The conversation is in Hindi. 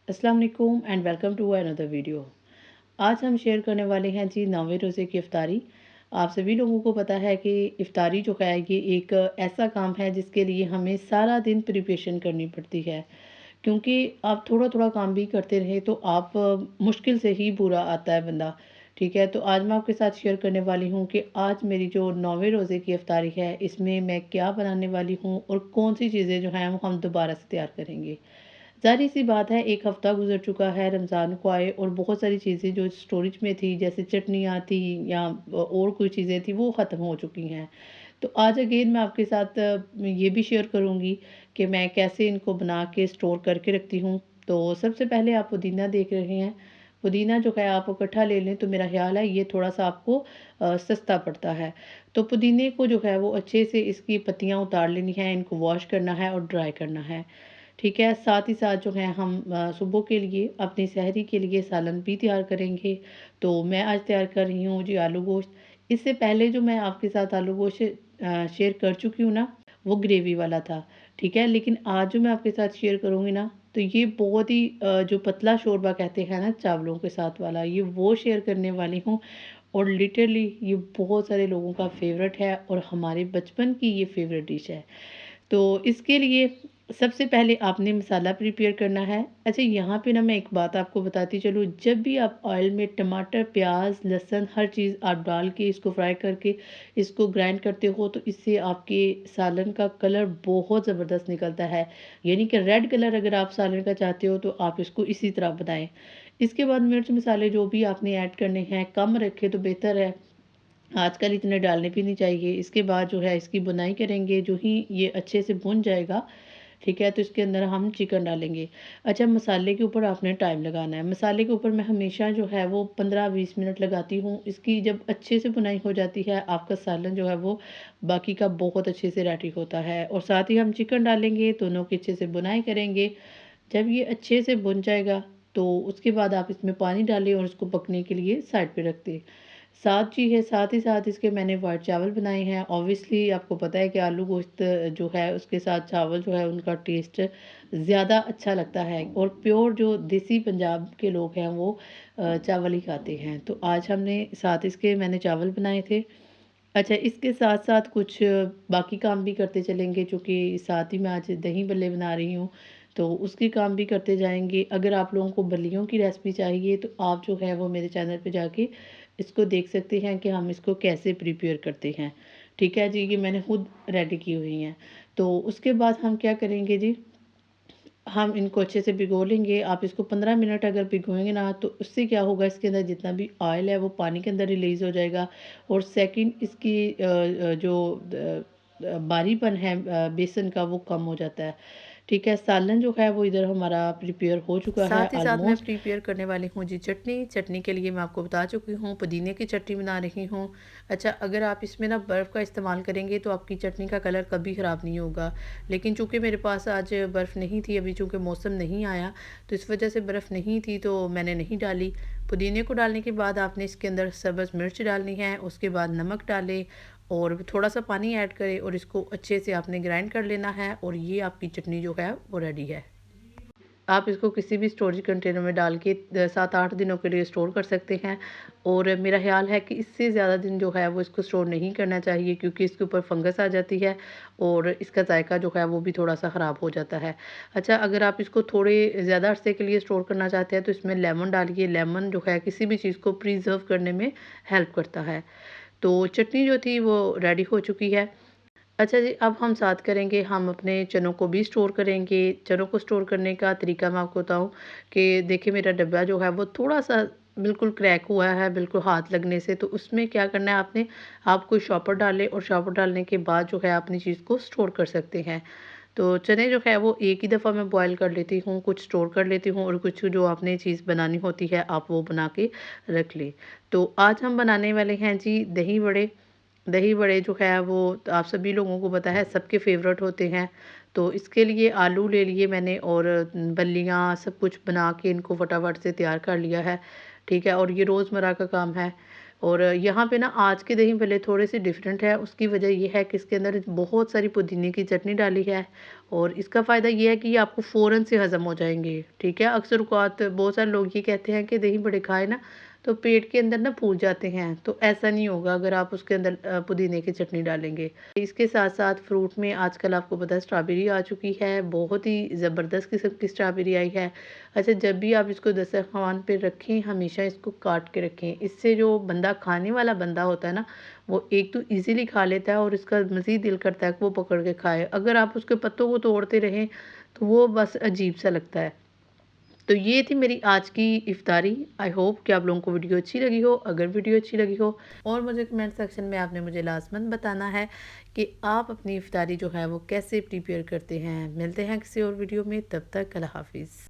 अस्सलाम वालेकुम and welcome to another video. आज हम शेयर करने वाले हैं जी 9वें रोज़े की इफ्तारी। आप सभी लोगों को पता है कि इफ्तारी जो है ये एक ऐसा काम है जिसके लिए हमें सारा दिन प्रिपरेशन करनी पड़ती है। क्योंकि आप थोड़ा-थोड़ा काम भी करते रहें तो आप मुश्किल से ही पूरा आता है बंदा। ठीक है? तो आज मैं आपके साथ शेयर करने वाली हूँ कि आज मेरी जो 9वें रोज़े की इफ्तारी है इसमें मैं क्या बनाने वाली हूँ और कौन-सी चीज़ें जो हैं वो हम दोबारा से तैयार करेंगे। ज़ाहिर-सी बात है 1 हफ़्ता गुज़र चुका है रमज़ान को आए और बहुत सारी चीज़ें जो स्टोरेज में थी जैसे चटनियाँ थी या और कोई चीज़ें थी वो ख़त्म हो चुकी हैं। तो आज अगेन मैं आपके साथ ये भी शेयर करूँगी कि मैं कैसे इनको बना के स्टोर करके रखती हूँ। तो सबसे पहले आप पुदीना देख रहे हैं। पुदीना जो है आप इकट्ठा ले लें तो मेरा ख़्याल है ये थोड़ा-सा आपको सस्ता पड़ता है। तो पुदीने को जो है वो अच्छे से इसकी पत्तियाँ उतार लेनी है, इनको वॉश करना है और ड्राई करना है। ठीक है, साथ ही साथ जो है हम सुबह के लिए अपनी सहरी के लिए सालन भी तैयार करेंगे। तो मैं आज तैयार कर रही हूँ जी आलू गोश्त। इससे पहले जो मैं आपके साथ आलू गोश्त शेयर कर चुकी हूँ ना, वो ग्रेवी वाला था, ठीक है? लेकिन आज जो मैं आपके साथ शेयर करूँगी ना, तो ये बहुत ही जो पतला शोरबा कहते हैं ना चावलों के साथ वाला, ये वो शेयर करने वाली हूँ और लिटरली ये बहुत सारे लोगों का फ़ेवरेट है और हमारे बचपन की ये फ़ेवरेट डिश है। तो इसके लिए सबसे पहले आपने मसाला प्रिपेयर करना है। अच्छा यहाँ पे ना मैं एक बात आपको बताती चलूँ, जब भी आप ऑयल में टमाटर, प्याज़, लहसुन हर चीज़ आप डाल के इसको फ्राई करके इसको ग्राइंड करते हो तो इससे आपके सालन का कलर बहुत ज़बरदस्त निकलता है। यानी कि रेड कलर अगर आप सालन का चाहते हो तो आप इसको इसी तरह बनाएँ। इसके बाद मिर्च मसाले जो भी आपने ऐड करने हैं कम रखें तो बेहतर है। आजकल इतने डालने भी नहीं चाहिए। इसके बाद जो है इसकी बुनाई करेंगे, जो ही ये अच्छे से भुन जाएगा, ठीक है? तो इसके अंदर हम चिकन डालेंगे। अच्छा मसाले के ऊपर आपने टाइम लगाना है। मसाले के ऊपर मैं हमेशा जो है वो 15-20 मिनट लगाती हूँ। इसकी जब अच्छे से बुनाई हो जाती है, आपका सालन जो है वो बाकी का बहुत अच्छे से रेडी होता है और साथ ही हम चिकन डालेंगे, दोनों की अच्छे से बुनाई करेंगे। जब ये अच्छे से भुन जाएगा, तो उसके बाद आप इसमें पानी डालें और इसको पकने के लिए साइड पे रख दें। साथ ही साथ इसके मैंने व्हाइट चावल बनाए हैं। ऑब्वियसली आपको पता है कि आलू गोश्त जो है उसके साथ चावल जो है उनका टेस्ट ज़्यादा अच्छा लगता है और प्योर जो देसी पंजाब के लोग हैं वो चावल ही खाते हैं। तो आज हमने साथ इसके मैंने चावल बनाए थे। अच्छा इसके साथ-साथ कुछ बाकी काम भी करते चलेंगे चूँकि साथ ही मैं आज दही बल्ले बना रही हूँ, तो उसके काम भी करते जाएँगे। अगर आप लोगों को बल्लियों की रेसिपी चाहिए तो आप जो है वो मेरे चैनल पे जाके इसको देख सकते हैं कि हम इसको कैसे प्रिपेयर करते हैं। ठीक है जी, ये मैंने खुद रेडी की हुई हैं। तो उसके बाद हम क्या करेंगे जी, हम इनको अच्छे से भिगो लेंगे। आप इसको 15 मिनट अगर भिगोएँगे ना तो उससे क्या होगा इसके अंदर जितना भी ऑयल है वो पानी के अंदर रिलीज़ हो जाएगा और सेकंड इसकी जो बारीपन है बेसन का वो कम हो जाता है। ठीक है, सालन जो है वो इधर हमारा प्रिपेयर हो चुका है साथ ही साथ मैं ऑलमोस्ट। प्रिपेयर करने वाली हूँ जी चटनी। चटनी के लिए मैं आपको बता चुकी हूँ, पुदीने की चटनी बना रही हूँ। अच्छा अगर आप इसमें ना बर्फ़ का इस्तेमाल करेंगे तो आपकी चटनी का कलर कभी ख़राब नहीं होगा। लेकिन चूँकि मेरे पास आज बर्फ़ नहीं थी, अभी चूँकि मौसम नहीं आया, तो इस वजह से बर्फ़ नहीं थी तो मैंने नहीं डाली। पुदीने को डालने के बाद आपने इसके अंदर सब्ज़ मिर्च डालनी है, उसके बाद नमक डालें और थोड़ा-सा पानी ऐड करें और इसको अच्छे से आपने ग्राइंड कर लेना है और ये आपकी चटनी जो है वो रेडी है। आप इसको किसी भी स्टोरेज कंटेनर में डाल के 7-8 दिनों के लिए स्टोर कर सकते हैं और मेरा ख़्याल है कि इससे ज़्यादा दिन जो है वो इसको स्टोर नहीं करना चाहिए क्योंकि इसके ऊपर फंगस आ जाती है और इसका जायका जो है वो भी थोड़ा-सा ख़राब हो जाता है। अच्छा अगर आप इसको थोड़े ज़्यादा अरसे के लिए स्टोर करना चाहते हैं तो इसमें लेमन डालिए। लेमन जो है किसी भी चीज़ को प्रिज़र्व करने में हेल्प करता है। तो चटनी जो थी वो रेडी हो चुकी है। अच्छा जी, अब हम बात करेंगे हम अपने चनों को भी स्टोर करेंगे। चनों को स्टोर करने का तरीका मैं आपको बताऊँ कि देखिए मेरा डब्बा जो है वो थोड़ा-सा बिल्कुल क्रैक हुआ है, बिल्कुल हाथ लगने से। तो उसमें क्या करना है आपने, आप कोई शॉपर डालें और शॉपर डालने के बाद जो है अपनी चीज़ को स्टोर कर सकते हैं। तो चने जो है वो एक ही दफ़ा मैं बॉयल कर लेती हूँ, कुछ स्टोर कर लेती हूँ और कुछ जो आपने चीज़ बनानी होती है आप वो बना के रख लें। तो आज हम बनाने वाले हैं जी दही बड़े। दही बड़े जो है वो तो आप सभी लोगों को पता है सबके फ़ेवरेट होते हैं। तो इसके लिए आलू ले लिए मैंने और बल्लियाँ सब कुछ बना के इनको फटाफट से तैयार कर लिया है, ठीक है? और ये रोज़मर्रा का काम है। और यहाँ पे ना आज के दही भल्ले थोड़े से डिफरेंट है। उसकी वजह ये है कि इसके अंदर बहुत सारी पुदीने की चटनी डाली है और इसका फ़ायदा ये है कि ये आपको फ़ौरन से हज़म हो जाएँगे, ठीक है। अक्सर औक़ात बहुत सारे लोग ये कहते हैं कि दही बड़े खाए ना तो पेट के अंदर ना फूल जाते हैं, तो ऐसा नहीं होगा अगर आप उसके अंदर पुदीने की चटनी डालेंगे। इसके साथ-साथ फ्रूट में आजकल आपको पता है स्ट्रॉबेरी आ चुकी है, बहुत ही ज़बरदस्त किस्म की स्ट्रॉबेरी आई है। अच्छा, जब भी आप इसको दस्तरख़्वान पे रखें, हमेशा इसको काट के रखें। इससे जो बंदा खाने वाला बंदा होता है ना, वो एक तो ईज़िली खा लेता है और इसका मज़ीद दिल करता है कि वो पकड़ के खाए। अगर आप उसके पत्तों को तोड़ते रहें, तो वो बस अजीब-सा लगता है। तो ये थी मेरी आज की इफ्तारी। आई होप कि आप लोगों को वीडियो अच्छी लगी हो। अगर वीडियो अच्छी लगी हो और मुझे कमेंट सेक्शन में आपने मुझे लाज़िमन बताना है कि आप अपनी इफ्तारी जो है वो कैसे प्रिपेयर करते हैं। मिलते हैं किसी और वीडियो में, तब तक अल्लाह हाफ़िज़।